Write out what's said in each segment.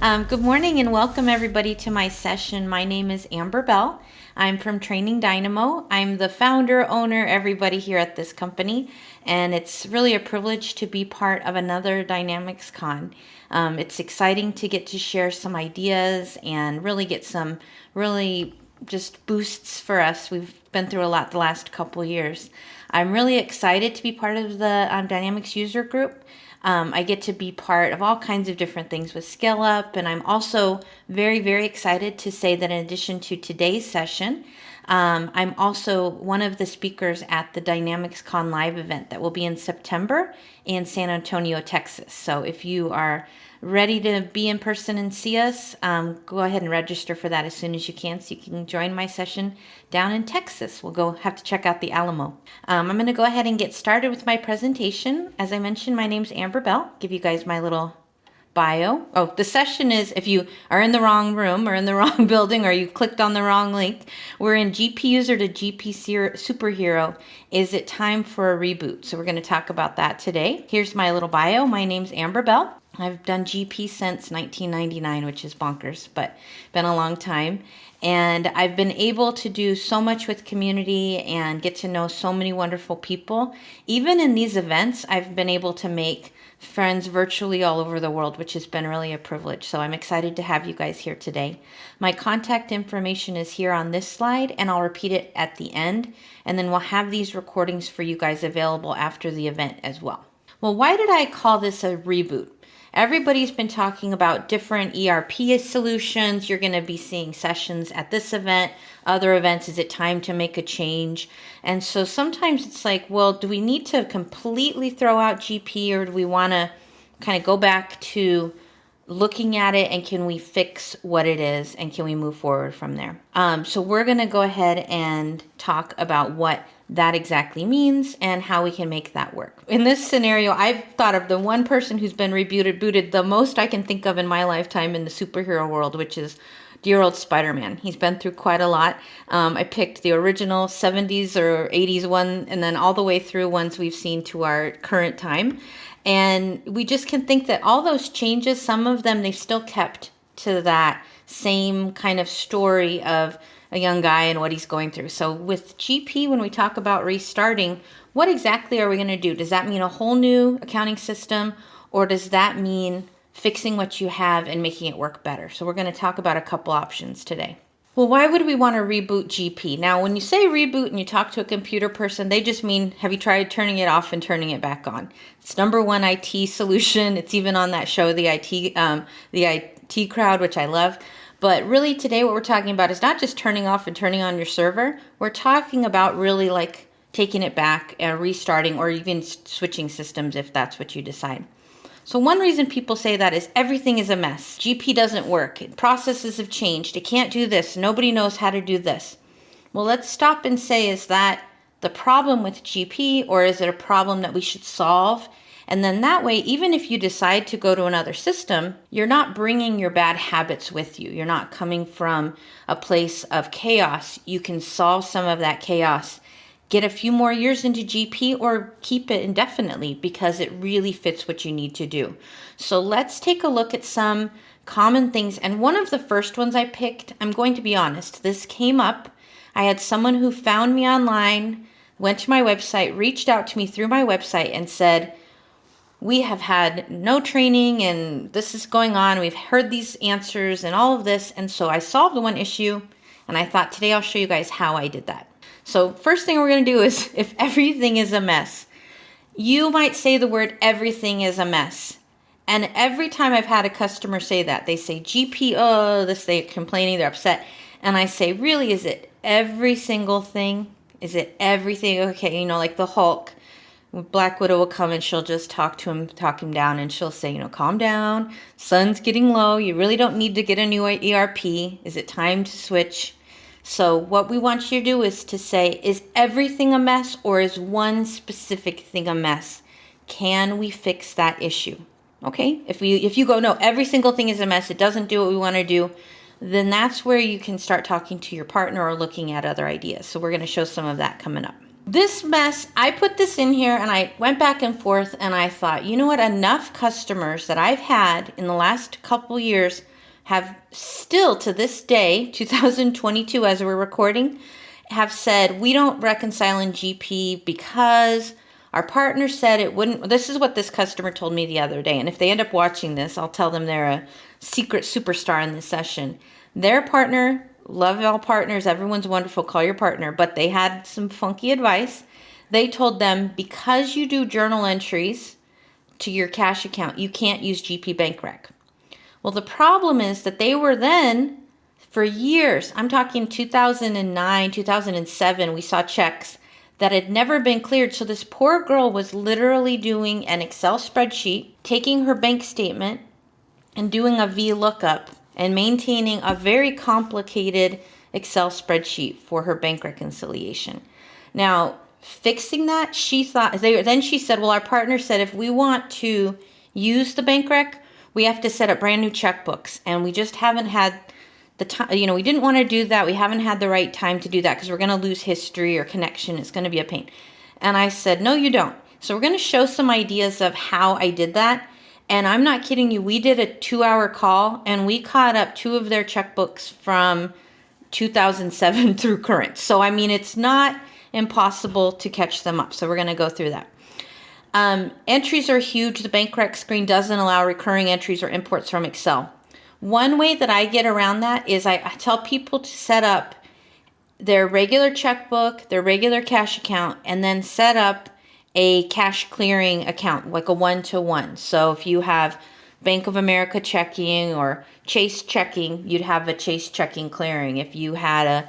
Good morning and welcome everybody to my session. My name is Amber Bell. I'm from Training Dynamo. I'm the founder, owner, everybody here at this company, and it's really a privilege to be part of another DynamicsCon. It's exciting to get to share some ideas and really get some really just boosts for us. We've been through a lot the last couple years. I'm really excited to be part of the Dynamics user group. I get to be part of all kinds of different things with Scale Up, and I'm also very, very excited to say that in addition to today's session, I'm also one of the speakers at the DynamicsCon live event that will be in September in San Antonio, Texas. So if you are ready to be in person and see us, go ahead and register for that as soon as you can so you can join my session down in Texas. We'll go have to check out the Alamo. I'm going to go ahead and get started with my presentation. As I mentioned, my name's Amber Bell. Give you guys my little bio. Oh, the session is if you are in the wrong room or in the wrong building or you clicked on the wrong link, we're in GP user to GP superhero. Is it time for a reboot? So we're going to talk about that today. Here's my little bio. My name's Amber Bell. I've done GP since 1999, which is bonkers, but been a long time. And I've been able to do so much with community and get to know so many wonderful people. Even in these events, I've been able to make friends virtually all over the world, which has been really a privilege. So I'm excited to have you guys here today. My contact information is here on this slide, and I'll repeat it at the end. And then we'll have these recordings for you guys available after the event as well. Well, why did I call this a reboot? Everybody's been talking about different ERP solutions. You're going to be seeing sessions at this event, other events. Is it time to make a change? And so sometimes it's like, well, do we need to completely throw out GP, or do we want to kind of go back to looking at it and can we fix what it is and can we move forward from there? So we're going to go ahead and talk about what that exactly means and how we can make that work. In this scenario, I've thought of the one person who's been booted the most I can think of in my lifetime in the superhero world, which is dear old Spider-Man. He's been through quite a lot. I picked the original 70s or 80s one and then all the way through ones we've seen to our current time. And we just can think that all those changes, some of them, they've still kept to that same kind of story of a young guy and what he's going through. So with GP, when we talk about restarting, what exactly are we going to do? Does that mean a whole new accounting system, or does that mean fixing what you have and making it work better? So we're going to talk about a couple options today. Well, why would we want to reboot GP? Now, when you say reboot and you talk to a computer person, they just mean, have you tried turning it off and turning it back on? It's number one IT solution. It's even on that show, the IT crowd, which I love. But really today what we're talking about is not just turning off and turning on your server. We're talking about really like taking it back and restarting, or even switching systems if that's what you decide. So one reason people say that is everything is a mess. GP doesn't work. Processes have changed. It can't do this. Nobody knows how to do this. Well, let's stop and say, is that the problem with GP, or is it a problem that we should solve? And then that way, even if you decide to go to another system, you're not bringing your bad habits with you. You're not coming from a place of chaos. You can solve some of that chaos, get a few more years into GP, or keep it indefinitely because it really fits what you need to do. So let's take a look at some common things. And one of the first ones I picked, I'm going to be honest, this came up. I had someone who found me online, went to my website, reached out to me through my website and said, we have had no training and this is going on. We've heard these answers and all of this. And so I solved the one issue, and I thought today I'll show you guys how I did that. So first thing we're going to do is, if everything is a mess, you might say the word everything is a mess. And every time I've had a customer say that, they say GP, oh, this, they're complaining, they're upset. And I say, really, is it every single thing? Is it everything? Okay, like the Hulk. Black Widow will come and she'll just talk him down, and she'll say, calm down, sun's getting low, you really don't need to get a new ERP. Is it time to switch? So what we want you to do is to say, is everything a mess, or is one specific thing a mess? Can we fix that issue? Okay, if you go, no, every single thing is a mess, it doesn't do what we want to do, then that's where you can start talking to your partner or looking at other ideas. So we're going to show some of that coming up. This mess, I put this in here and I went back and forth and I thought, you know what, enough customers that I've had in the last couple years have still to this day, 2022 as we're recording, have said we don't reconcile in GP because our partner said it wouldn't. This is what this customer told me the other day. And if they end up watching this, I'll tell them they're a secret superstar in this session. Their partner, love all partners, everyone's wonderful, call your partner, but they had some funky advice. They told them because you do journal entries to your cash account, you can't use GP Bank Rec. Well, the problem is that they were then, for years, I'm talking 2009, 2007, we saw checks that had never been cleared. So this poor girl was literally doing an Excel spreadsheet, taking her bank statement and doing a VLOOKUP and maintaining a very complicated Excel spreadsheet for her bank reconciliation. Now, fixing that, she said, well, our partner said if we want to use the bank rec, we have to set up brand new checkbooks. And we just haven't had the time, we didn't want to do that. We haven't had the right time to do that because we're going to lose history or connection. It's going to be a pain. And I said, no, you don't. So we're going to show some ideas of how I did that. And I'm not kidding you. We did a 2-hour call and we caught up 2 of their checkbooks from 2007 through current. So, I mean, it's not impossible to catch them up. So we're going to go through that. Entries are huge. The bank rec screen doesn't allow recurring entries or imports from Excel. One way that I get around that is I tell people to set up their regular checkbook, their regular cash account, and then set up a cash clearing account, like a 1-to-1. So if you have Bank of America checking or Chase checking, you'd have a Chase checking clearing. If you had a,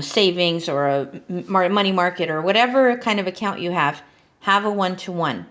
savings or a money market or whatever kind of account you have a 1-to-1.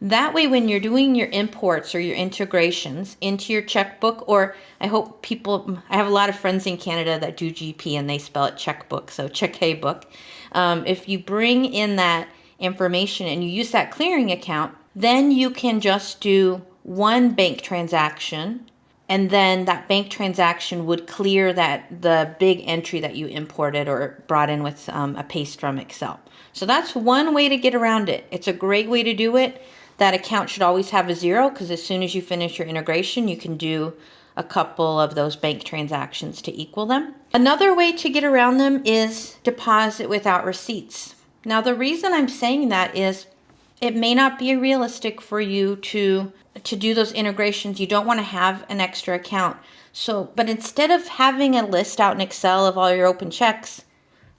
That way, when you're doing your imports or your integrations into your checkbook, or I have a lot of friends in Canada that do GP and they spell it checkbook, so checkbook. If you bring in that information and you use that clearing account, then you can just do one bank transaction, and then that bank transaction would clear the big entry that you imported or brought in with a paste from Excel. So that's one way to get around it. It's a great way to do it. That account should always have a 0 because as soon as you finish your integration, you can do a couple of those bank transactions to equal them. Another way to get around them is deposit without receipts. Now, the reason I'm saying that is it may not be realistic for you to do those integrations. You don't want to have an extra account. But instead of having a list out in Excel of all your open checks,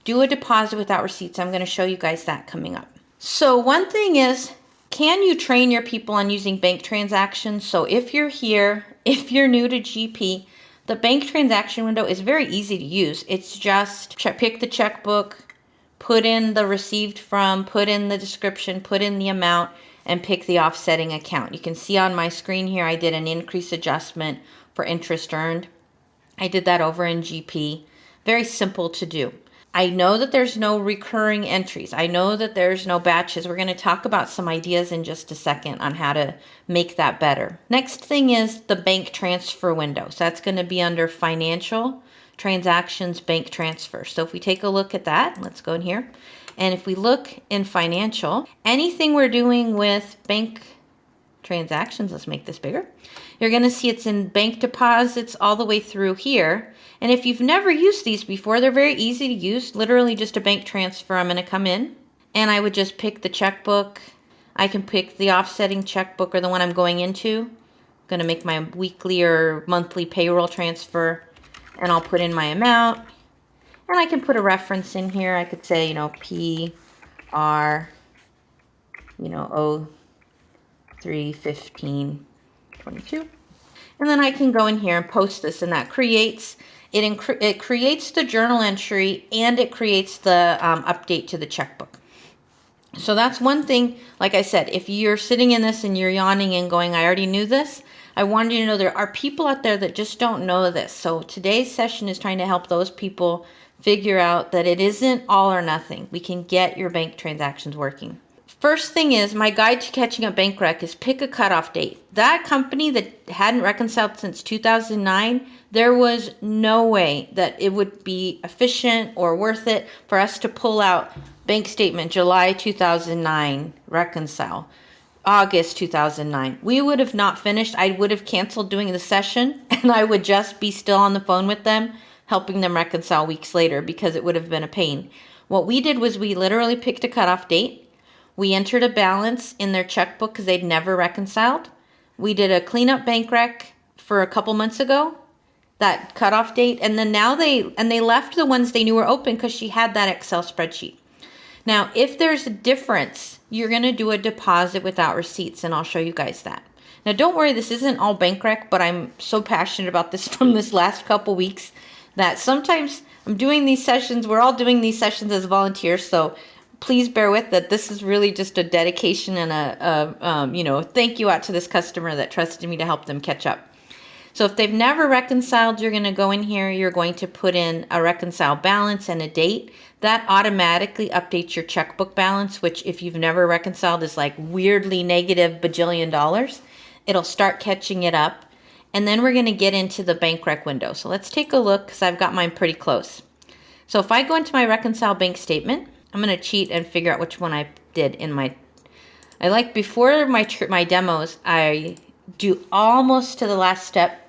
do a deposit without receipts. I'm going to show you guys that coming up. So one thing is, can you train your people on using bank transactions? So if you're new to GP, the bank transaction window is very easy to use. It's just pick the checkbook, put in the received from, put in the description, put in the amount, and pick the offsetting account. You can see on my screen here, I did an increase adjustment for interest earned. I did that over in GP. Very simple to do. I know that there's no recurring entries. I know that there's no batches. We're going to talk about some ideas in just a second on how to make that better. Next thing is the bank transfer window. So that's going to be under Financial Transactions Bank Transfer. So if we take a look at that, let's go in here. And if we look in Financial, anything we're doing with bank transactions, let's make this bigger. You're going to see it's in bank deposits all the way through here. And if you've never used these before, they're very easy to use. Literally just a bank transfer. I'm going to come in and I would just pick the checkbook. I can pick the offsetting checkbook or the one I'm going into. I'm going to make my weekly or monthly payroll transfer and I'll put in my amount. And I can put a reference in here. I could say, PR, 03/15/22. And then I can go in here and post this, and that creates it creates the journal entry and it creates the update to the checkbook. So that's one thing. Like I said, if you're sitting in this and you're yawning and going, I already knew this, I wanted you to know there are people out there that just don't know this. So today's session is trying to help those people figure out that it isn't all or nothing. We can get your bank transactions working. First thing is, my guide to catching up bank rec is pick a cutoff date. That company that hadn't reconciled since 2009, there was no way that it would be efficient or worth it for us to pull out bank statement July 2009, reconcile. August 2009. We would have not finished. I would have canceled doing the session, and I would just be still on the phone with them, helping them reconcile weeks later, because it would have been a pain. What we did was we literally picked a cutoff date. We entered a balance in their checkbook because they'd never reconciled. We did a cleanup bank rec for a couple months ago, that cutoff date, and then now they left the ones they knew were open because she had that Excel spreadsheet. Now, if there's a difference, you're going to do a deposit without receipts, and I'll show you guys that. Now, don't worry, this isn't all bank rec, but I'm so passionate about this from this last couple weeks that sometimes I'm doing these sessions. We're all doing these sessions as volunteers, so please bear with that. This is really just a dedication and a thank you out to this customer that trusted me to help them catch up. So if they've never reconciled, you're going to go in here, you're going to put in a reconcile balance and a date. That automatically updates your checkbook balance, which if you've never reconciled is like weirdly negative bajillion dollars. It'll start catching it up. And then we're going to get into the bank rec window. So let's take a look because I've got mine pretty close. So if I go into my reconcile bank statement, I'm going to cheat and figure out which one I did in my, I like before my demos, I do almost to the last step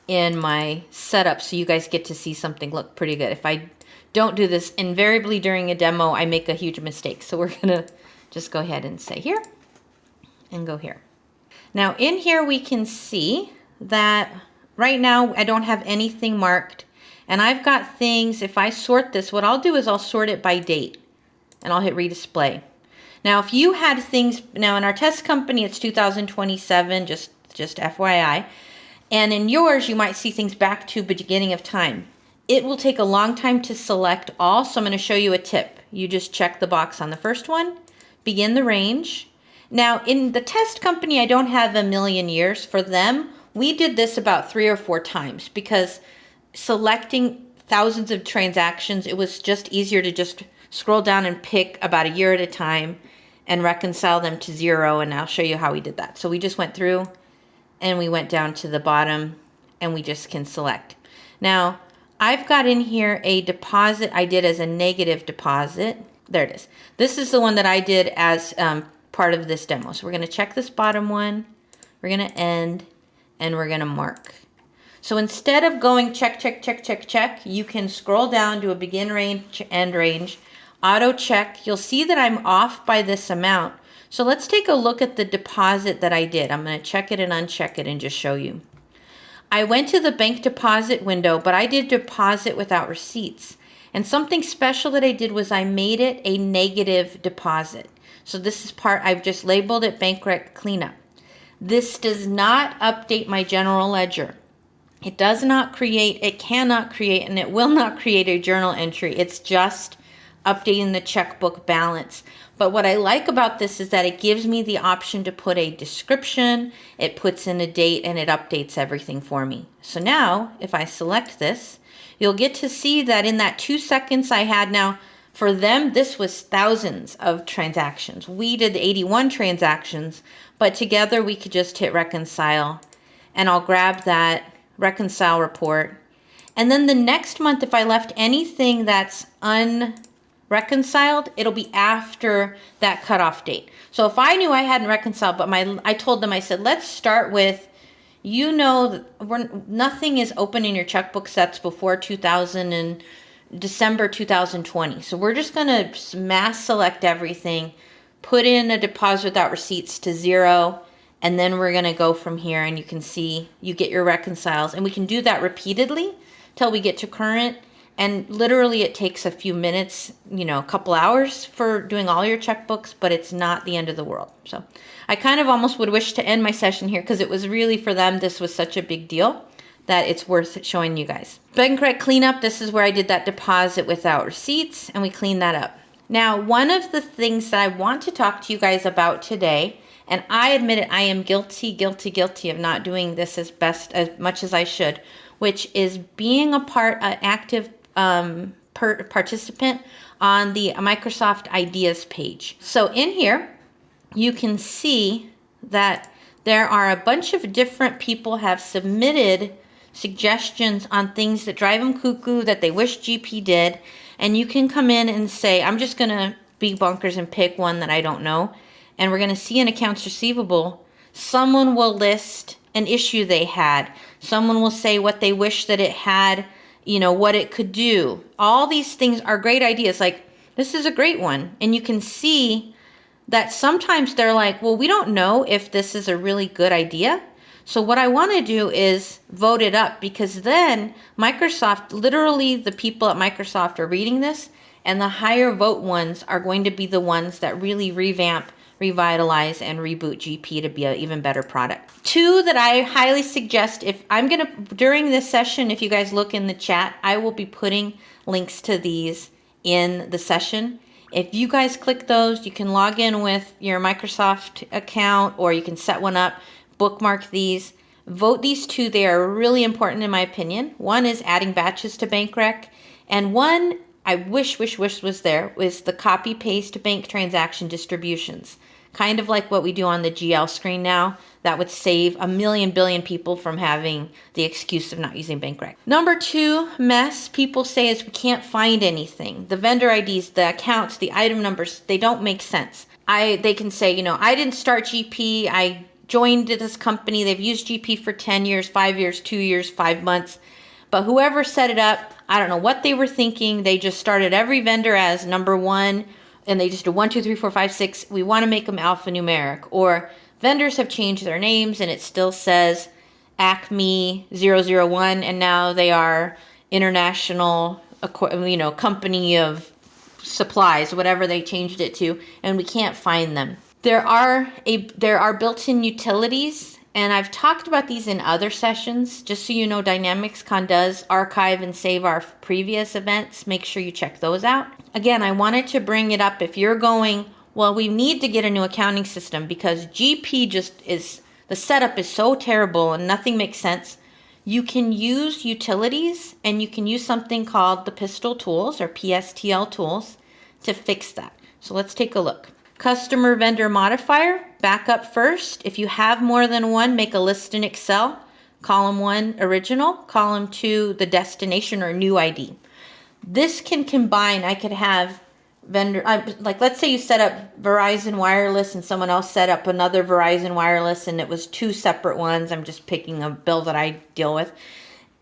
in my setup so you guys get to see something look pretty good. If I don't do this, invariably during a demo, I make a huge mistake. So we're going to just go ahead and say here and go here. Now in here we can see that right now I don't have anything marked, and I've got things. If I sort this, what I'll do is I'll sort it by date and I'll hit redisplay. Now if you had things, now in our test company it's 2027, just FYI. And in yours, you might see things back to the beginning of time. It will take a long time to select all, so I'm going to show you a tip. You just check the box on the first one, begin the range. Now, in the test company, I don't have a million years. For them, we did this about 3 or 4 times because selecting thousands of transactions, it was just easier to just scroll down and pick about a year at a time and reconcile them to 0, and I'll show you how we did that. So we just went through and we went down to the bottom and we just can select. Now, I've got in here a deposit I did as a negative deposit. There it is. This is the one that I did as part of this demo. So we're going to check this bottom one. We're going to end and we're going to mark. So instead of going check, check, check, check, check, you can scroll down to a begin range, end range, auto check. You'll see that I'm off by this amount. So let's take a look at the deposit that I did. I'm going to check it and uncheck it and just show you. I went to the bank deposit window, but I did deposit without receipts. And something special that I did was I made it a negative deposit. So this is part, I've just labeled it bank rec cleanup. This does not update my general ledger. It does not create, it cannot create, and it will not create a journal entry. It's just updating the checkbook balance. But what I like about this is that it gives me the option to put a description, it puts in a date, and it updates everything for me. So now, if I select this, you'll get to see that in that 2 seconds I had now, for them, this was thousands of transactions. We did 81 transactions, but together we could just hit reconcile, and I'll grab that reconcile report. And then the next month, if I left anything that's unreconciled, it'll be after that cutoff date. So if I knew I hadn't reconciled, but I told them, I said, let's start with, nothing is open in your checkbooks that's before December 2020. So we're just going to mass select everything, put in a deposit without receipts to 0, and then we're going to go from here, and you can see you get your reconciles, and we can do that repeatedly till we get to current. And literally it takes a few minutes, a couple hours for doing all your checkbooks, but it's not the end of the world. So I kind of almost would wish to end my session here because it was really, for them, this was such a big deal that it's worth showing you guys. Bank rec cleanup, this is where I did that deposit without receipts, and we cleaned that up. Now, one of the things that I want to talk to you guys about today, and I admit it, I am guilty of not doing this as much as I should, which is being an active participant on the Microsoft Ideas page. So in here, you can see that there are a bunch of different people have submitted suggestions on things that drive them cuckoo that they wish GP did. And you can come in and say, I'm just going to be bonkers and pick one that I don't know. and we're going to see in accounts receivable, someone will list an issue they had. Someone will say what they wish that it had, what it could do. All these things are great ideas. Like, this is a great one. And you can see that sometimes they're like, well, we don't know if this is a really good idea. So what I want to do is vote it up, because then Microsoft, literally the people at Microsoft are reading this, and the higher vote ones are going to be the ones that really revamp, revitalize, and reboot GP to be an even better product. Two that I highly suggest, during this session, if you guys look in the chat, I will be putting links to these in the session. If you guys click those, you can log in with your Microsoft account, or you can set one up, bookmark these, vote these two. They are really important in my opinion. One is adding batches to bank rec, and one I wish was there, was the copy paste bank transaction distributions. Kind of like what we do on the GL screen now. That would save a million billion people from having the excuse of not using bank rec. Number two mess people say is we can't find anything. The vendor IDs, the accounts, the item numbers, they don't make sense. They can say, I didn't start GP, I joined this company, they've used GP for 10 years, 5 years, 2 years, 5 months. But whoever set it up, I don't know what they were thinking. They just started every vendor as number one, and they just do 1, 2, 3, 4, 5, 6. We want to make them alphanumeric. Or vendors have changed their names, and it still says Acme 001, and now they are International, Company of Supplies, whatever they changed it to, and we can't find them. There are built-in utilities. And I've talked about these in other sessions. Just so you know, DynamicsCon does archive and save our previous events. Make sure you check those out. Again, I wanted to bring it up. If you're going, well, we need to get a new accounting system because GP the setup is so terrible and nothing makes sense. You can use utilities, and you can use something called the Pistol Tools, or PSTL tools, to fix that. So let's take a look. Customer vendor modifier, back up first. If you have more than one, make a list in Excel. Column 1, original. Column 2, the destination or new ID. This can combine. I could have vendor, like let's say you set up Verizon Wireless and someone else set up another Verizon Wireless, and it was 2 separate ones. I'm just picking a bill that I deal with.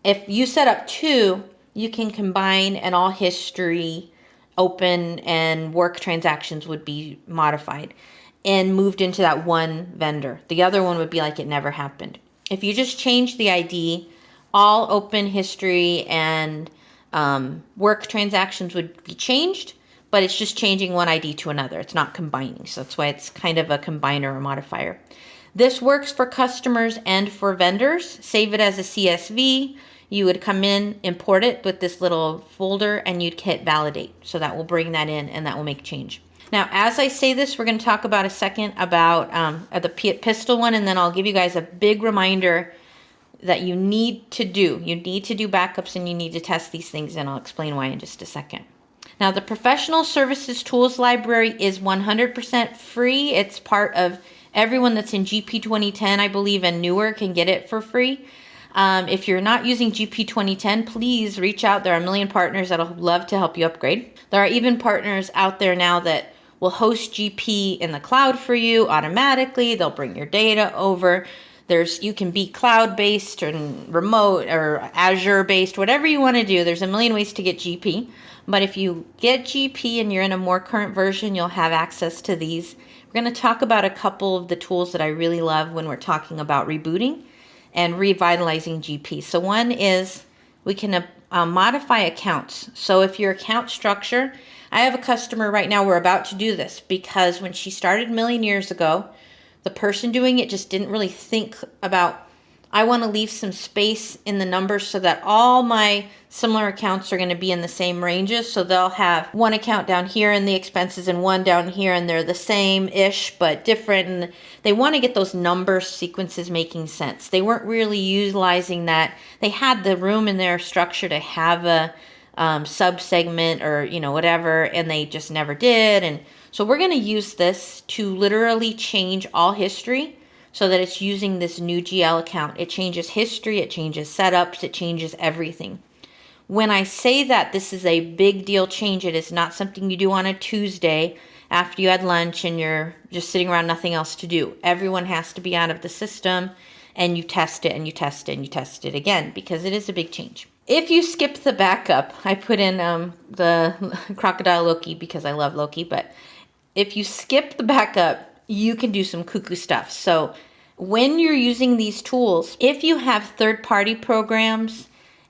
If you set up 2, you can combine, and all history, open, and work transactions would be modified and moved into that one vendor. The other one would be like it never happened. If you just change the ID, all open, history, and work transactions would be changed, but it's just changing one ID to another. It's not combining, so that's why it's kind of a combiner or modifier. This works for customers and for vendors. Save it as a CSV. You would come in, import it with this little folder, and you'd hit validate. So that will bring that in, and that will make change. Now, as I say this, we're going to talk about a second about the pistol one, and then I'll give you guys a big reminder that you need to do. You need to do backups, and you need to test these things, and I'll explain why in just a second. Now, the Professional Services Tools Library is 100% free. It's part of everyone that's in GP 2010, I believe, and newer can get it for free. If you're not using GP 2010, please reach out. There are a million partners that'll love to help you upgrade. There are even partners out there now that will host GP in the cloud for you automatically. They'll bring your data over. You can be cloud-based and remote or Azure-based, whatever you want to do. There's a million ways to get GP. But if you get GP and you're in a more current version, you'll have access to these. We're going to talk about a couple of the tools that I really love when we're talking about rebooting and revitalizing GP. So one is we can modify accounts. So if your account structure, I have a customer right now, we're about to do this because when she started a million years ago, the person doing it just didn't really think about, I want to leave some space in the numbers so that all my similar accounts are going to be in the same ranges. So they'll have one account down here in the expenses and one down here, and they're the same-ish but different. And they want to get those number sequences making sense. They weren't really utilizing that. They had the room in their structure to have a sub-segment or, whatever, and they just never did. And so we're going to use this to literally change all history so that it's using this new GL account. It changes history, it changes setups, it changes everything. When I say that this is a big deal change, it is not something you do on a Tuesday after you had lunch and you're just sitting around, nothing else to do. Everyone has to be out of the system, and you test it and you test it and you test it again, because it is a big change. If you skip the backup, I put in the crocodile Loki because I love Loki, but if you skip the backup, you can do some cuckoo stuff. So when you're using these tools, if you have third-party programs,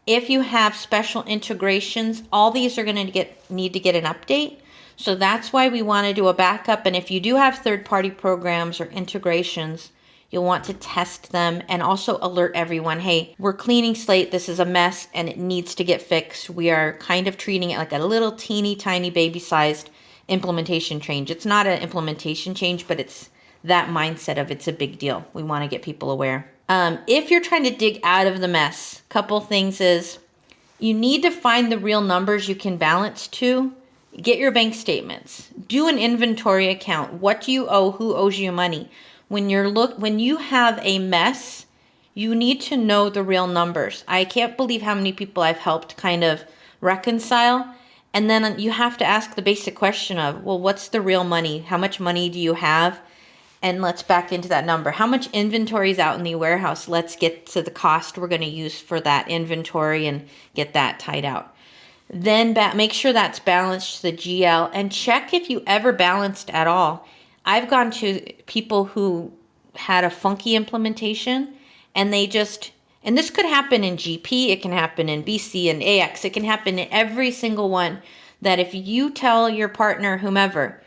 if you have special integrations, all these are going to need to get an update. So that's why we want to do a backup. And if you do have third-party programs or integrations, you'll want to test them and also alert everyone, hey, we're cleaning slate. This is a mess and it needs to get fixed. We are kind of treating it like a little teeny tiny baby-sized implementation change. It's not an implementation change, but it's that mindset of it's a big deal. We want to get people aware. If you're trying to dig out of the mess, couple things is you need to find the real numbers you can balance to. Get your bank statements. Do an inventory account. What do you owe? Who owes you money? When you have a mess, you need to know the real numbers. I can't believe how many people I've helped kind of reconcile. And then you have to ask the basic question of, well, what's the real money? How much money do you have? And let's back into that number. How much inventory is out in the warehouse? Let's get to the cost we're going to use for that inventory and get that tied out. Then make sure that's balanced to the GL and check if you ever balanced at all. I've gone to people who had a funky implementation and and this could happen in GP, it can happen in BC and AX, it can happen in every single one, that if you tell your partner, whomever,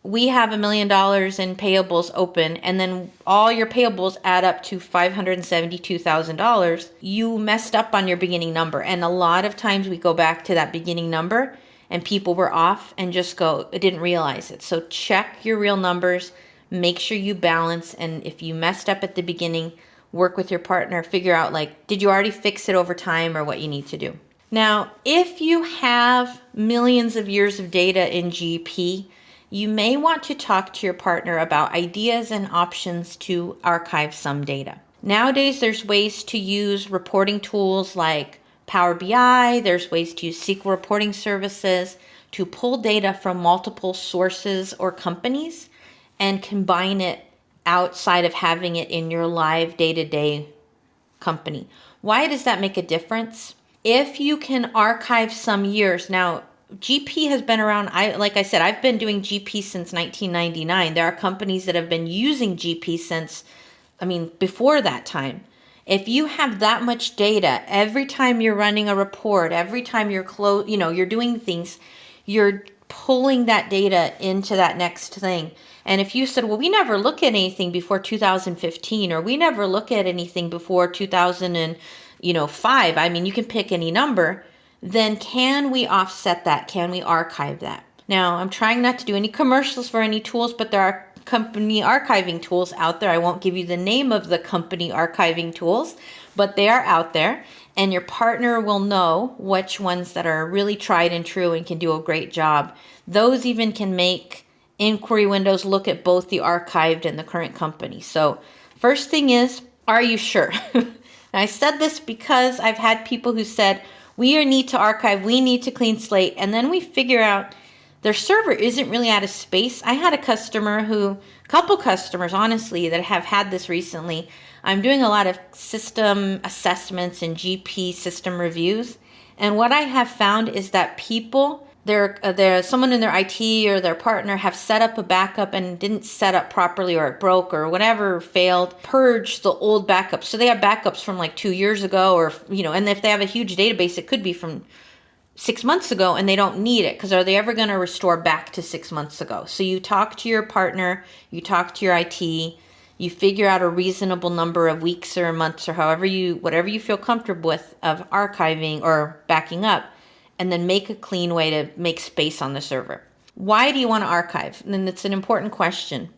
we have $1 million in payables open, and then all your payables add up to $572,000, you messed up on your beginning number. And a lot of times we go back to that beginning number and people were off and just didn't realize it. So check your real numbers, make sure you balance. And if you messed up at the beginning, work with your partner, figure out did you already fix it over time or what you need to do. Now, if you have millions of years of data in GP, you may want to talk to your partner about ideas and options to archive some data. Nowadays, there's ways to use reporting tools like Power BI. There's ways to use SQL reporting services to pull data from multiple sources or companies and combine it outside of having it in your live day-to-day company. Why does that make a difference? If you can archive some years, now GP has been around, like I said, I've been doing GP since 1999. There are companies that have been using GP before that time. If you have that much data, every time you're running a report, every time you're doing things, you're pulling that data into that next thing. And if you said, well, we never look at anything before 2015, or we never look at anything before 2005, you can pick any number, then can we offset that? Can we archive that? Now, I'm trying not to do any commercials for any tools, but there are company archiving tools out there. I won't give you the name of the company archiving tools, but they are out there, and your partner will know which ones that are really tried and true and can do a great job. Those even can make inquiry windows look at both the archived and the current company. So first thing is, are you sure? I said this because I've had people who said, we need to archive, we need to clean slate, and then we figure out their server isn't really out of space. I had a couple customers, honestly, that have had this recently. I'm doing a lot of system assessments and GP system reviews. And what I have found is that people, someone in their IT or their partner have set up a backup and didn't set up properly, or it broke or whatever, failed, purge the old backups. So they have backups from 2 years ago, or, and if they have a huge database, it could be from 6 months ago, and they don't need it, because are they ever going to restore back to 6 months ago? So you talk to your partner, you talk to your IT, you figure out a reasonable number of weeks or months or whatever you feel comfortable with of archiving or backing up, and then make a clean way to make space on the server. Why do you want to archive? And it's an important question.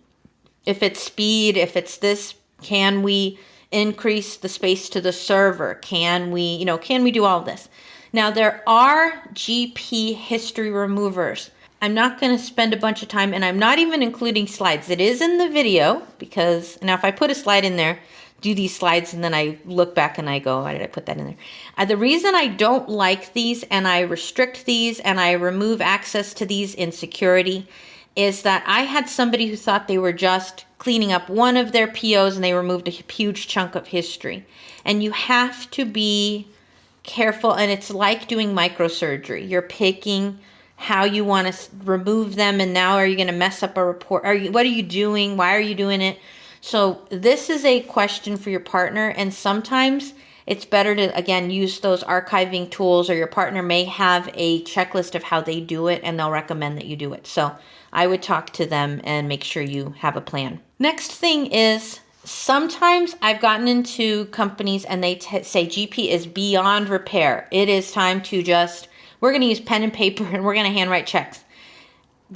If it's speed, if it's this, can we increase the space to the server? Can we do all this? Now, there are GP history removers. I'm not going to spend a bunch of time, and I'm not even including slides. It is in the video, because now if I put a slide in there, do these slides, and then I look back and I go, why did I put that in there? The reason I don't like these, and I restrict these, and I remove access to these in security, is that I had somebody who thought they were just cleaning up one of their POs and they removed a huge chunk of history. And you have to be careful, and it's like doing microsurgery. You're picking how you want to remove them, and now are you going to mess up a report? What are you doing? Why are you doing it? So this is a question for your partner, and sometimes it's better to, again, use those archiving tools, or your partner may have a checklist of how they do it, and they'll recommend that you do it. So I would talk to them and make sure you have a plan. Next thing is, sometimes I've gotten into companies and they say GP is beyond repair. It is time to just, we're going to use pen and paper and we're going to handwrite checks.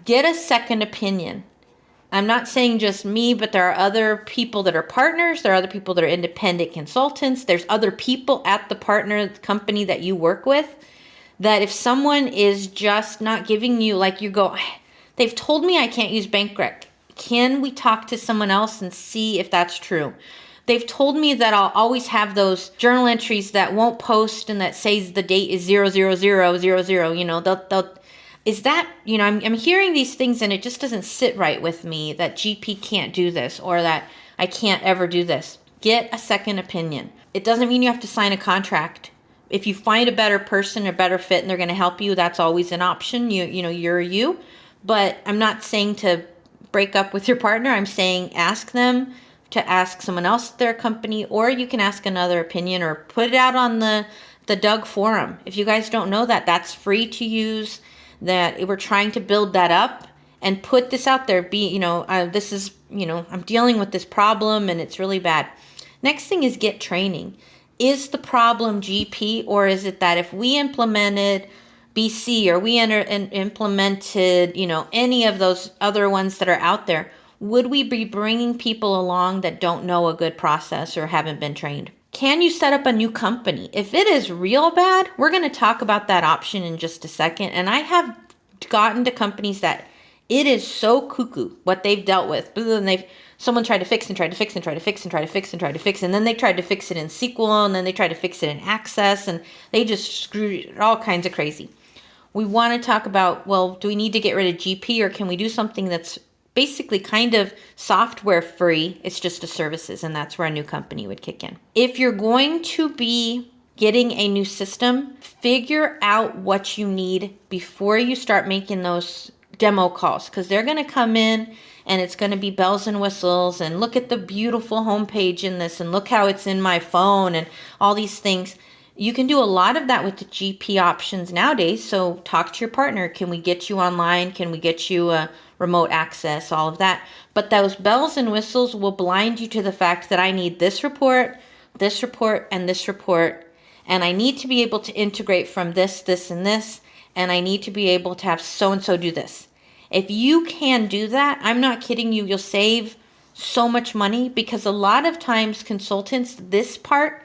Get a second opinion. I'm not saying just me, but there are other people that are partners. There are other people that are independent consultants. There's other people at the partner company that you work with, that if someone is just not giving you, like you go, they've told me I can't use bank rec. Can we talk to someone else and see if that's true? They've told me that I'll always have those journal entries that won't post and that says the date is 00000. You know, they'll is that, you know, I'm hearing these things and it just doesn't sit right with me that GP can't do this or that I can't ever do this. Get a second opinion. It doesn't mean you have to sign a contract. If you find a better person or better fit and they're going to help you, that's always an option. You know, you're you. But I'm not saying to break up with your partner. I'm saying ask them to ask someone else at their company, or you can ask another opinion or put it out on the Doug forum. If you guys don't know that, that's free to use. That we're trying to build that up and put this out there. This is, I'm dealing with this problem and it's really bad. Next thing is get training. Is the problem GP, or is it that if we implemented BC or we implemented, any of those other ones that are out there, would we be bringing people along that don't know a good process or haven't been trained? Can you set up a new company? If it is real bad, we're going to talk about that option in just a second. And I have gotten to companies that it is so cuckoo what they've dealt with. And someone tried to fix and tried to fix and tried to fix and tried to fix and tried to fix. And then they tried to fix it in SQL, and then they tried to fix it in Access, and they just screwed it, all kinds of crazy. We want to talk about, well, do we need to get rid of GP, or can we do something that's basically kind of software free? It's just a services, and that's where a new company would kick in. If you're going to be getting a new system, figure out what you need before you start making those demo calls, because they're going to come in and it's going to be bells and whistles and look at the beautiful homepage in this and look how it's in my phone and all these things. You can do a lot of that with the GP options nowadays. So talk to your partner. Can we get you online? Can we get you a remote access? All of that. But those bells and whistles will blind you to the fact that I need this report, and this report. And I need to be able to integrate from this, and this. And I need to be able to have so-and-so do this. If you can do that, I'm not kidding you, you'll save so much money, because a lot of times consultants, this part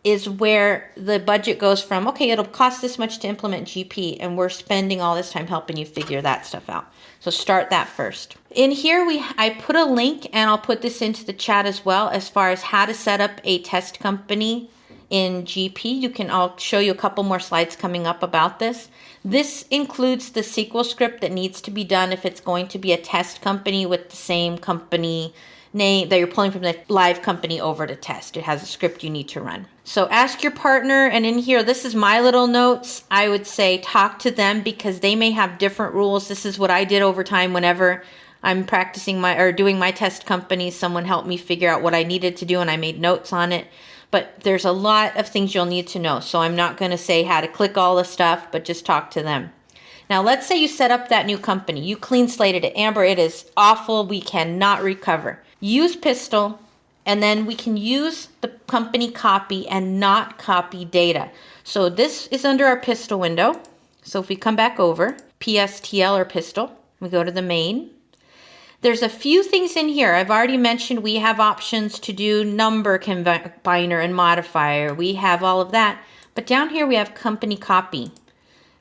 is where the budget goes from, okay, it'll cost this much to implement GP, and we're spending all this time helping you figure that stuff out. So start that first. In here, I put a link, and I'll put this into the chat as well, as far as how to set up a test company in GP. I'll show you a couple more slides coming up about this. This includes the SQL script that needs to be done if it's going to be a test company with the same company name that you're pulling from the live company over to test. It has a script you need to run. So ask your partner, and in here, this is my little notes. I would say talk to them, because they may have different rules. This is what I did over time whenever I'm practicing doing my test company. Someone helped me figure out what I needed to do, and I made notes on it. But there's a lot of things you'll need to know. So I'm not going to say how to click all the stuff, but just talk to them. Now, let's say you set up that new company. You clean slated it. Amber, it is awful. We cannot recover. Use Pistol, and then we can use the company copy and not copy data. So this is under our Pistol window. So if we come back over, PSTL or Pistol, we go to the main. There's a few things in here. I've already mentioned we have options to do number combiner and modifier. We have all of that. But down here we have company copy.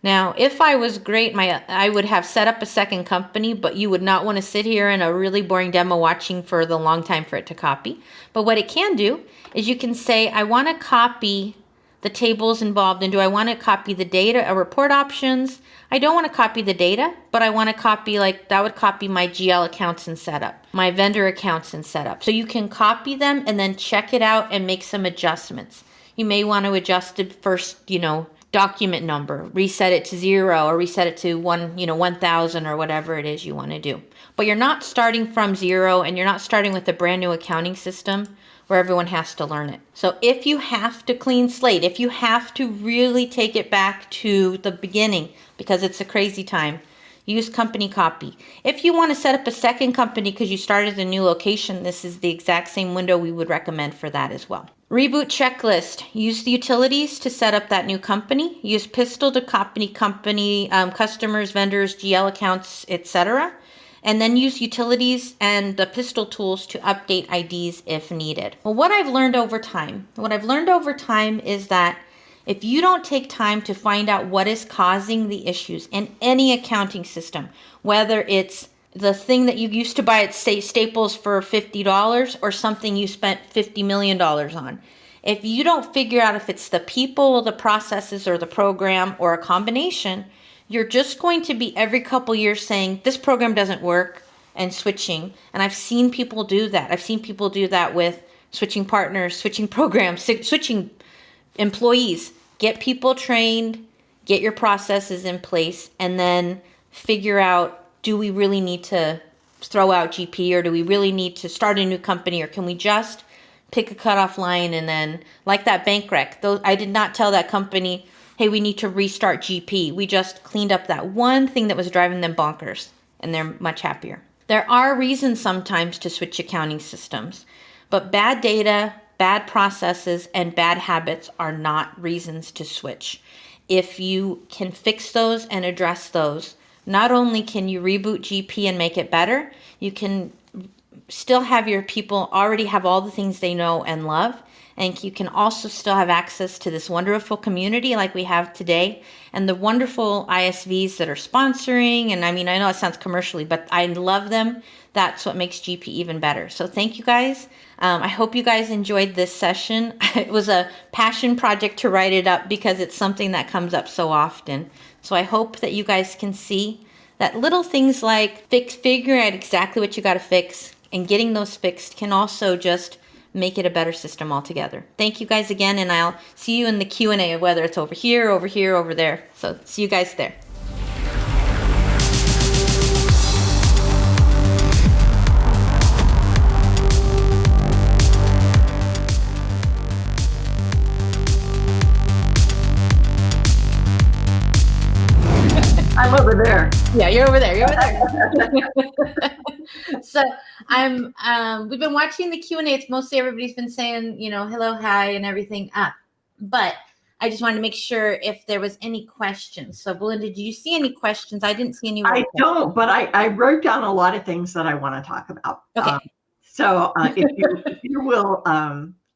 Now, if I was great, I would have set up a second company, but you would not want to sit here in a really boring demo watching for the long time for it to copy. But what it can do is you can say, I want to copy the tables involved, and do I want to copy the data or report options? I don't want to copy the data, but I want to copy, like that would copy my GL accounts and setup, my vendor accounts and setup. So you can copy them and then check it out and make some adjustments. You may want to adjust the first, document number, reset it to 0 or reset it to 1,000 or whatever it is you want to do. But you're not starting from 0, and you're not starting with a brand new accounting system where everyone has to learn it. So if you have to clean slate, if you have to really take it back to the beginning because it's a crazy time, use company copy. If you want to set up a second company because you started a new location, this is the exact same window we would recommend for that as well. Reboot checklist. Use the utilities to set up that new company. Use Pistol to copy company customers, vendors, GL accounts, etc. And then use utilities and the Pistol tools to update IDs if needed. Well, what I've learned over time is that if you don't take time to find out what is causing the issues in any accounting system, whether it's the thing that you used to buy at Staples for $50 or something you spent $50 million on, if you don't figure out if it's the people, the processes, or the program, or a combination, you're just going to be every couple years saying, this program doesn't work, and switching. And I've seen people do that. I've seen people do that with switching partners, switching programs, switching employees. Get people trained, get your processes in place, and then figure out, do we really need to throw out GP, or do we really need to start a new company, or can we just pick a cutoff line and then, like that bank rec, I did not tell that company, hey, we need to restart GP. We just cleaned up that one thing that was driving them bonkers, and they're much happier. There are reasons sometimes to switch accounting systems, but bad data, bad processes, and bad habits are not reasons to switch. If you can fix those and address those, not only can you reboot GP and make it better, you can still have your people already have all the things they know and love, and you can also still have access to this wonderful community like we have today, and the wonderful ISVs that are sponsoring. And I know it sounds commercially, but I love them. That's what makes GP even better. So thank you guys. I hope you guys enjoyed this session. It was a passion project to write it up because it's something that comes up so often. So I hope that you guys can see that little things like figuring out exactly what you got to fix and getting those fixed can also just make it a better system altogether. Thank you guys again, and I'll see you in the Q&A, whether it's over here, over there. So see you guys there. I'm over there. Yeah, you're over there. So we've been watching the Q&A. It's mostly everybody's been saying, hello, hi, and everything up. But I just wanted to make sure if there was any questions. So Belinda, do you see any questions? I didn't see any. I don't, but I wrote down a lot of things that I want to talk about. Okay. If you will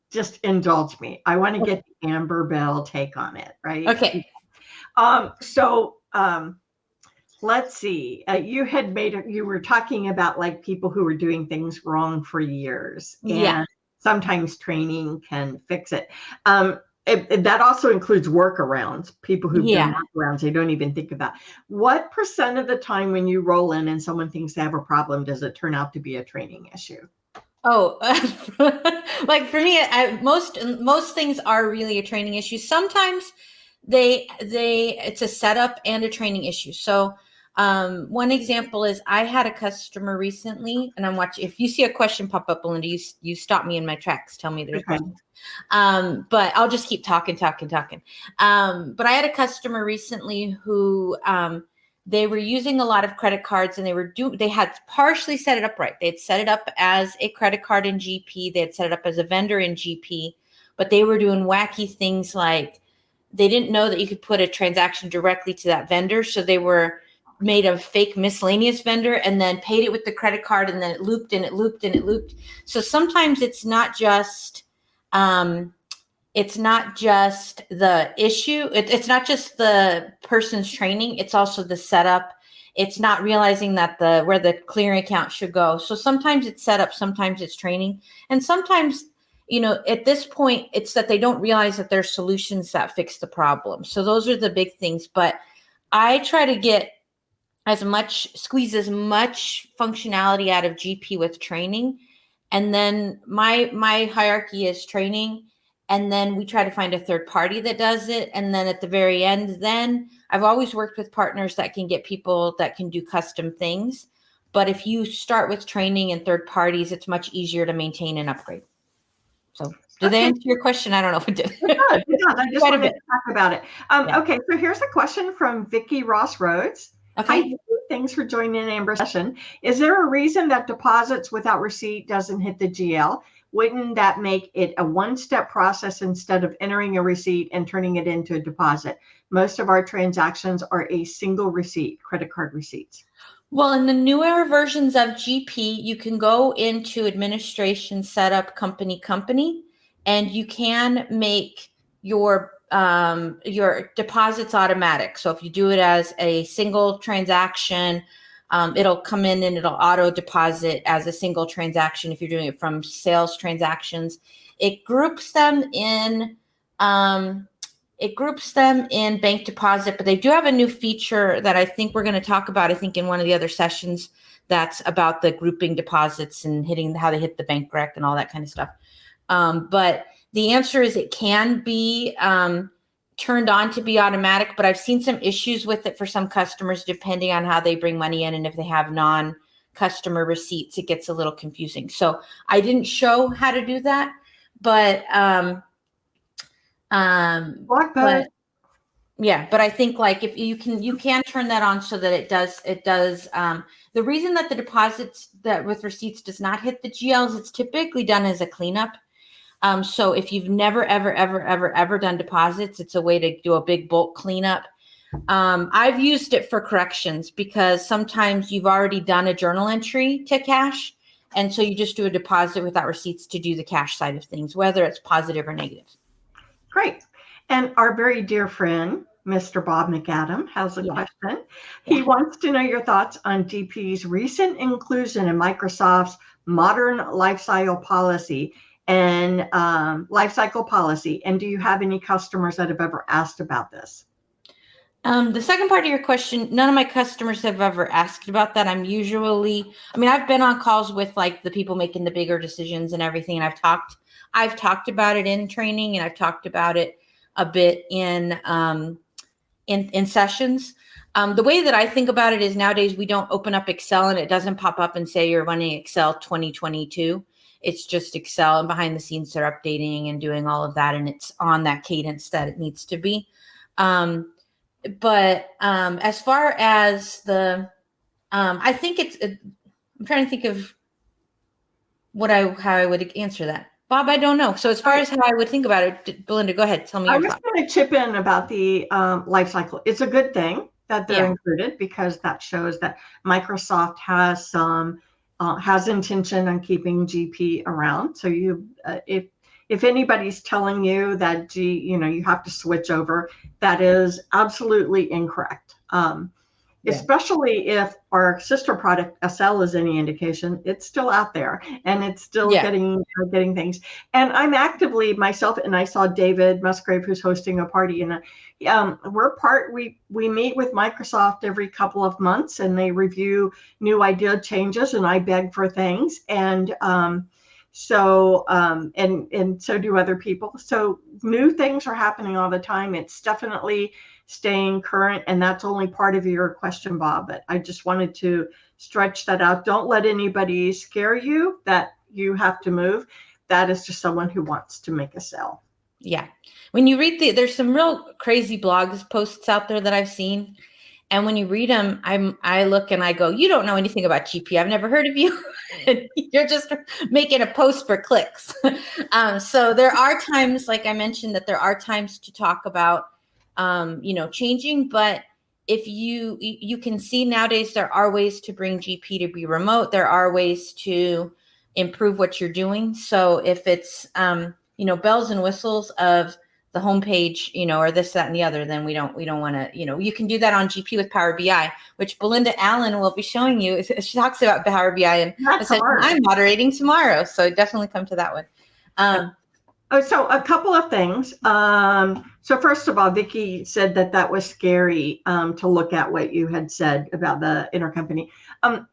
just indulge me. I want to get the Amber Bell take on it, right? Okay. Let's see. You were talking about like people who were doing things wrong for years. Yeah. And sometimes training can fix it. That also includes workarounds, people who've done workarounds they don't even think about. What % of the time when you roll in and someone thinks they have a problem, does it turn out to be a training issue? Oh, like for me, most things are really a training issue. Sometimes it's a setup and a training issue. So one example is I had a customer recently, and I'm watching. If you see a question pop up, Belinda, you stop me in my tracks. Tell me there's questions. But I'll just keep talking. But I had a customer recently who they were using a lot of credit cards, and they had partially set it up right. They had set it up as a credit card in GP. They had set it up as a vendor in GP, but they were doing wacky things like they didn't know that you could put a transaction directly to that vendor. So they made a fake miscellaneous vendor and then paid it with the credit card, and then it looped and it looped and it looped. So sometimes it's not just the issue. It's not just the person's training. It's also the setup. It's not realizing that where the clearing account should go. So sometimes it's setup, sometimes it's training, and sometimes at this point, it's that they don't realize that there's solutions that fix the problem. So those are the big things. But I try to squeeze as much functionality out of GP with training. And then my hierarchy is training. And then we try to find a third party that does it. And then at the very end, then I've always worked with partners that can get people that can do custom things. But if you start with training and third parties, it's much easier to maintain and upgrade. So did they answer your question? I don't know if it did. It does. I just wanted to talk about it. Okay, so here's a question from Vicki Ross Rhodes. Okay. Hi, thanks for joining Amber's session. Is there a reason that deposits without receipt doesn't hit the GL? Wouldn't that make it a one-step process instead of entering a receipt and turning it into a deposit? Most of our transactions are a single receipt, credit card receipts. Well, in the newer versions of GP, you can go into administration, setup, company, and you can make your deposits automatic. So if you do it as a single transaction, it'll come in and it'll auto deposit as a single transaction. If you're doing it from sales transactions, it groups them in bank deposit, but they do have a new feature that I think we're going to talk about, I think in one of the other sessions, that's about the grouping deposits and how they hit the bank rec and all that kind of stuff. But the answer is it can be turned on to be automatic, but I've seen some issues with it for some customers, depending on how they bring money in. And if they have non-customer receipts, it gets a little confusing. So I didn't show how to do that, but but I think like if you can turn that on so that it does the reason that the deposits that with receipts does not hit the GLs, it's typically done as a cleanup. So if you've never ever done deposits, it's a way to do a big bulk cleanup. I've used it for corrections because sometimes you've already done a journal entry to cash, and so you just do a deposit without receipts to do the cash side of things, whether it's positive or negative. Great. And our very dear friend, Mr. Bob McAdam, has a question. He wants to know your thoughts on GP's recent inclusion in Microsoft's modern lifecycle policy. And do you have any customers that have ever asked about this? The second part of your question, none of my customers have ever asked about that. I've been on calls with like the people making the bigger decisions and everything. And I've talked about it in training, and I've talked about it a bit in sessions. The way that I think about it is nowadays we don't open up Excel and it doesn't pop up and say you're running Excel 2022. It's just Excel, and behind the scenes they're updating and doing all of that, and it's on that cadence that it needs to be. But as far as I think I'm trying to think of how I would answer that. Bob, I don't know. So as far as how I would think about it, Belinda, go ahead. Tell me your thoughts. I was going to chip in about the life cycle. It's a good thing that they're included because that shows that Microsoft has intention on keeping GP around. So if anybody's telling you that you have to switch over, that is absolutely incorrect. Especially if our sister product SL is any indication, it's still out there and it's still getting things. And I'm actively myself, and I saw David Musgrave, who's hosting a party, and we meet with Microsoft every couple of months, and they review new idea changes, and I beg for things, and so do other people. So new things are happening all the time. It's definitely staying current, and that's only part of your question, Bob, but I just wanted to stretch that out. Don't let anybody scare you that you have to move. That is just someone who wants to make a sale. Yeah. When you read there's some real crazy blog posts out there that I've seen. And when you read them, I look and I go, you don't know anything about GP. I've never heard of you. You're just making a post for clicks. So there are times, like I mentioned, that there are times to talk about changing, but if you can see nowadays, there are ways to bring GP to be remote. There are ways to improve what you're doing. So if it's, bells and whistles of the homepage, or this, that, and the other, then we don't want to, you can do that on GP with Power BI, which Belinda Allen will be showing you. She talks about Power BI and I'm moderating tomorrow. So definitely come to that one. So a couple of things. So first of all, Vicki said that was scary to look at what you had said about the intercompany.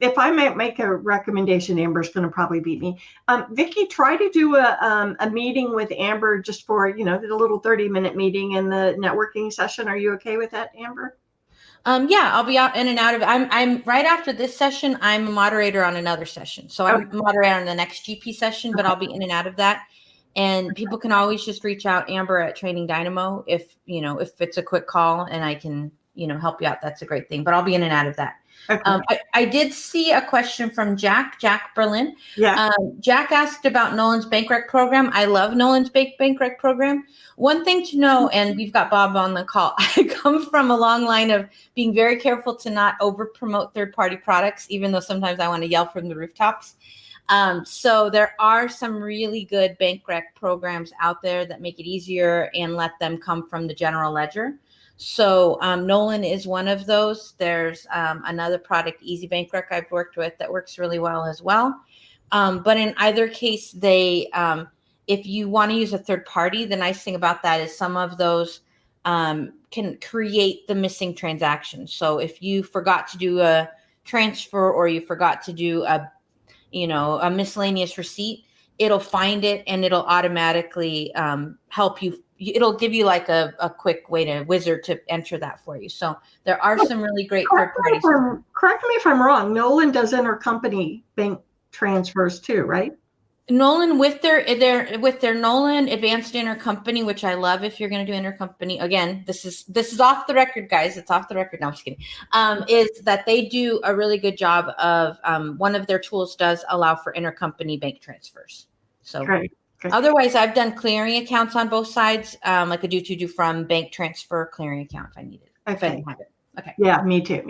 If I might make a recommendation, Amber's going to probably beat me. Vicki, try to do a meeting with Amber just for, the little 30-minute meeting in the networking session. Are you okay with that, Amber? Yeah, I'll be out in and out of it. I'm right after this session. I'm a moderator on another session. So I'm a moderator on the next GP session, but I'll be in and out of that. And people can always just reach out, Amber at Training Dynamo, if it's a quick call and I can, help you out. That's a great thing, but I'll be in and out of that. Okay. I did see a question from Jack Berlin. Yeah. Jack asked about Nolan's bank rec program. I love Nolan's bank rec program. One thing to know, and we've got Bob on the call, I come from a long line of being very careful to not over promote third-party products, even though sometimes I want to yell from the rooftops. So there are some really good bank rec programs out there that make it easier and let them come from the general ledger. So Nolan is one of those. There's another product, Easy Bank Rec, I've worked with that works really well as well. But in either case, they if you want to use a third party, the nice thing about that is some of those can create the missing transaction. So if you forgot to do a transfer or you forgot to do a miscellaneous receipt, it'll find it and it'll automatically help you. It'll give you like a quick way to wizard to enter that for you. So there are some really great third parties. Correct me if I'm wrong. Nolan does intercompany bank transfers too, right? Nolan with their Nolan Advanced Intercompany, which I love. If you're going to do intercompany, again, this is off the record, guys. It's off the record. No, I'm just kidding. Is that they do a really good job of one of their tools does allow for intercompany bank transfers. So Great. Otherwise, I've done clearing accounts on both sides, like a do from bank transfer clearing account if I need it. Okay. If I didn't have it. Okay. Yeah, me too.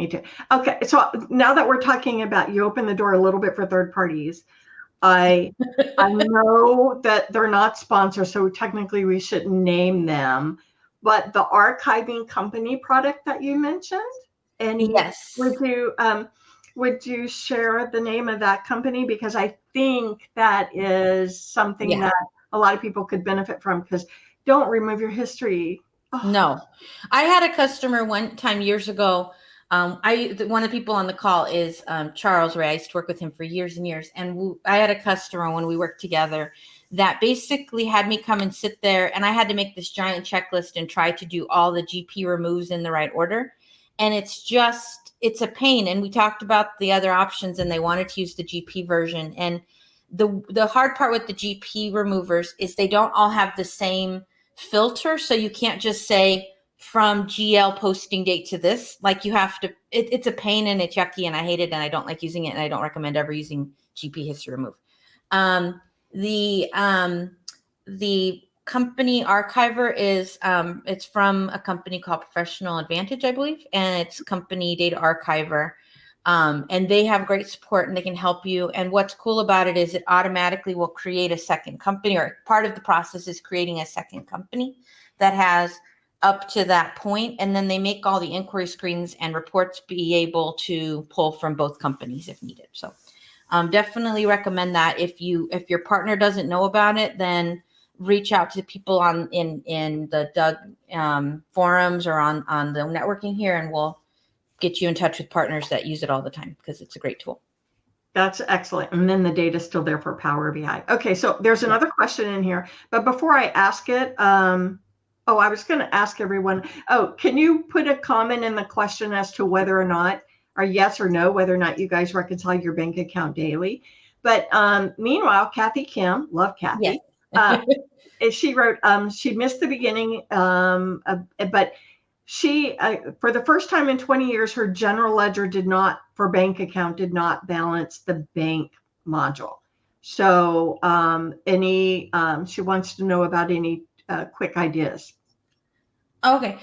Okay, so now that we're talking about, you open the door a little bit for third parties. I know that they're not sponsors, so technically we shouldn't name them. But the archiving company product that you mentioned, and yes, would you share the name of that company? Because I think that is something that a lot of people could benefit from, because don't remove your history. Oh. No, I had a customer one time years ago. One of the people on the call is Charles Ray. I used to work with him for years and years. And I had a customer when we worked together that basically had me come and sit there, and I had to make this giant checklist and try to do all the GP removes in the right order. And it's a pain. And we talked about the other options, and they wanted to use the GP version. And the hard part with the GP removers is they don't all have the same filter. So you can't just say from GL posting date to this, like you have to, it's a pain and it's yucky and I hate it and I don't like using it and I don't recommend ever using GP history remove. The company archiver is, it's from a company called Professional Advantage, I believe, and it's company data archiver. And they have great support and they can help you. And what's cool about it is it automatically will create a second company, or part of the process is creating a second company that has up to that point. And then they make all the inquiry screens and reports be able to pull from both companies if needed. So definitely recommend that. If your partner doesn't know about it, then reach out to people in the Doug forums or on the networking here, and we'll get you in touch with partners that use it all the time, because it's a great tool. That's excellent. And then the data is still there for Power BI. Okay, so there's another question in here, but before I ask it, I was going to ask everyone, can you put a comment in the question as to whether or not, or yes or no, whether or not you guys reconcile your bank account daily? But meanwhile, Kathy Kim, love Kathy, she wrote, she missed the beginning, but she, for the first time in 20 years, her general ledger for bank account did not balance the bank module. So she wants to know about any quick ideas. Okay.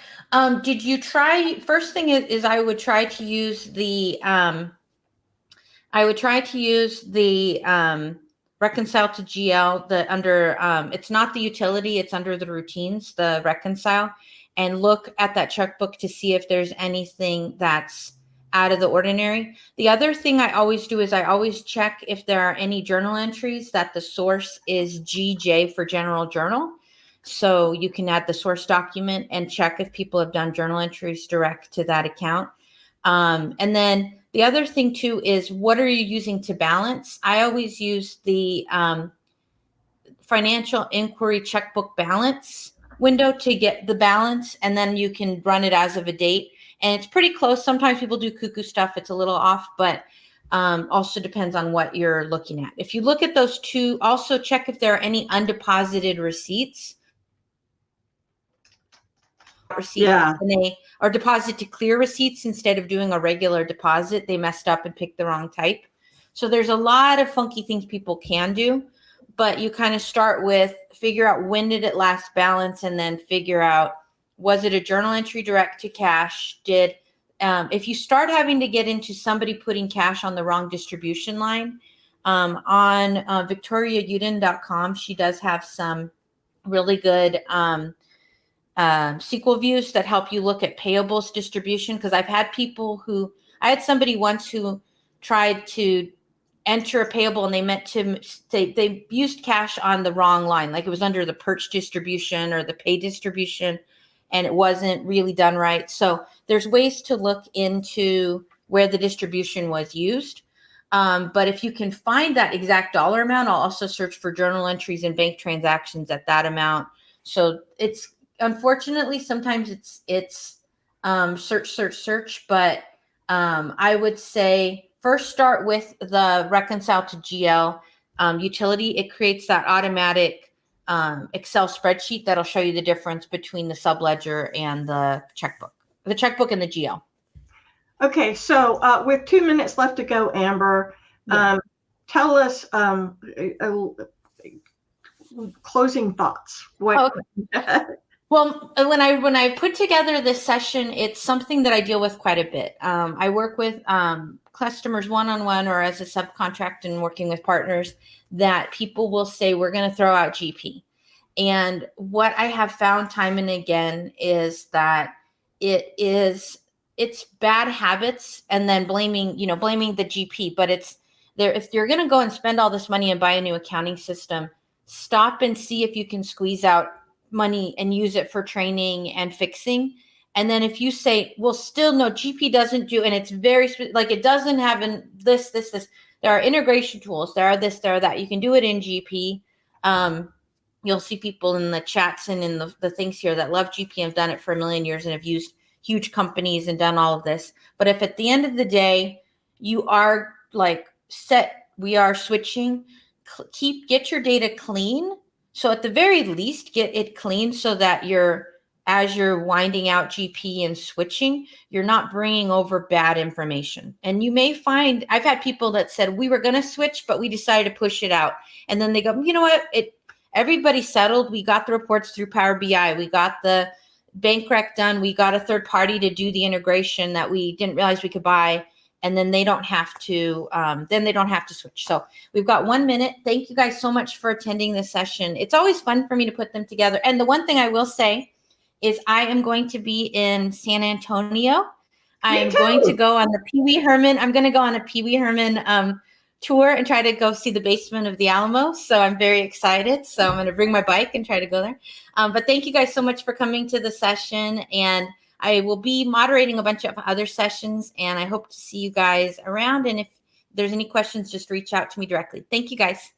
Did you try, first thing is I would try to use the, reconcile to GL, it's not the utility, it's under the routines, the reconcile, and look at that checkbook to see if there's anything that's out of the ordinary. The other thing I always do is I always check if there are any journal entries that the source is GJ for General Journal. So you can add the source document and check if people have done journal entries direct to that account. And then the other thing too is, what are you using to balance? I always use the financial inquiry checkbook balance window to get the balance, and then you can run it as of a date. And it's pretty close. Sometimes people do cuckoo stuff. It's a little off, but also depends on what you're looking at. If you look at those two, also check if there are any undeposited receipts. Yeah. And they are deposit to clear receipts instead of doing a regular deposit. They messed up and picked the wrong type. So there's a lot of funky things people can do, but you kind of start with figure out when did it last balance, and then figure out, was it a journal entry direct to cash? If you start having to get into somebody putting cash on the wrong distribution line, on victoriauden.com, she does have some really good SQL views that help you look at payables distribution. Because I had somebody once who tried to enter a payable and they used cash on the wrong line, like it was under the perch distribution or the pay distribution, and it wasn't really done right. So there's ways to look into where the distribution was used. But if you can find that exact dollar amount, I'll also search for journal entries and bank transactions at that amount. So it's, unfortunately, sometimes it's search, but I would say first start with the reconcile to GL utility. It creates that automatic Excel spreadsheet that'll show you the difference between the subledger and the checkbook and the GL. Okay, so with 2 minutes left to go, Amber, tell us closing thoughts. What? Okay. Well, when I put together this session, it's something that I deal with quite a bit. I work with customers one-on-one or as a subcontract and working with partners that people will say, we're going to throw out GP. And what I have found time and again is that it's bad habits, and then blaming the GP. But it's there, if you're going to go and spend all this money and buy a new accounting system, stop and see if you can squeeze out money and use it for training and fixing. And then if you say, well, still no, GP doesn't do, and it's very like it doesn't have this, there are integration tools, there are this, there are that, you can do it in GP. You'll see people in the chats and in the things here that love GP and have done it for a million years and have used huge companies and done all of this. But if at the end of the day you are like set, we are switching, get your data clean. So at the very least, get it clean so that as you're winding out GP and switching, you're not bringing over bad information. And you may find, I've had people that said, we were going to switch, but we decided to push it out. And then they go, you know what? Everybody settled. We got the reports through Power BI. We got the bank rec done. We got a third party to do the integration that we didn't realize we could buy. And then they don't have to, switch. So we've got 1 minute. Thank you guys so much for attending this session. It's always fun for me to put them together. And the one thing I will say is I am going to be in San Antonio. I am going to go on the Pee Wee Herman. I'm going to go on a Pee Wee Herman tour and try to go see the basement of the Alamo. So I'm very excited. So I'm going to bring my bike and try to go there. But thank you guys so much for coming to the session. And I will be moderating a bunch of other sessions, and I hope to see you guys around. And if there's any questions, just reach out to me directly. Thank you, guys.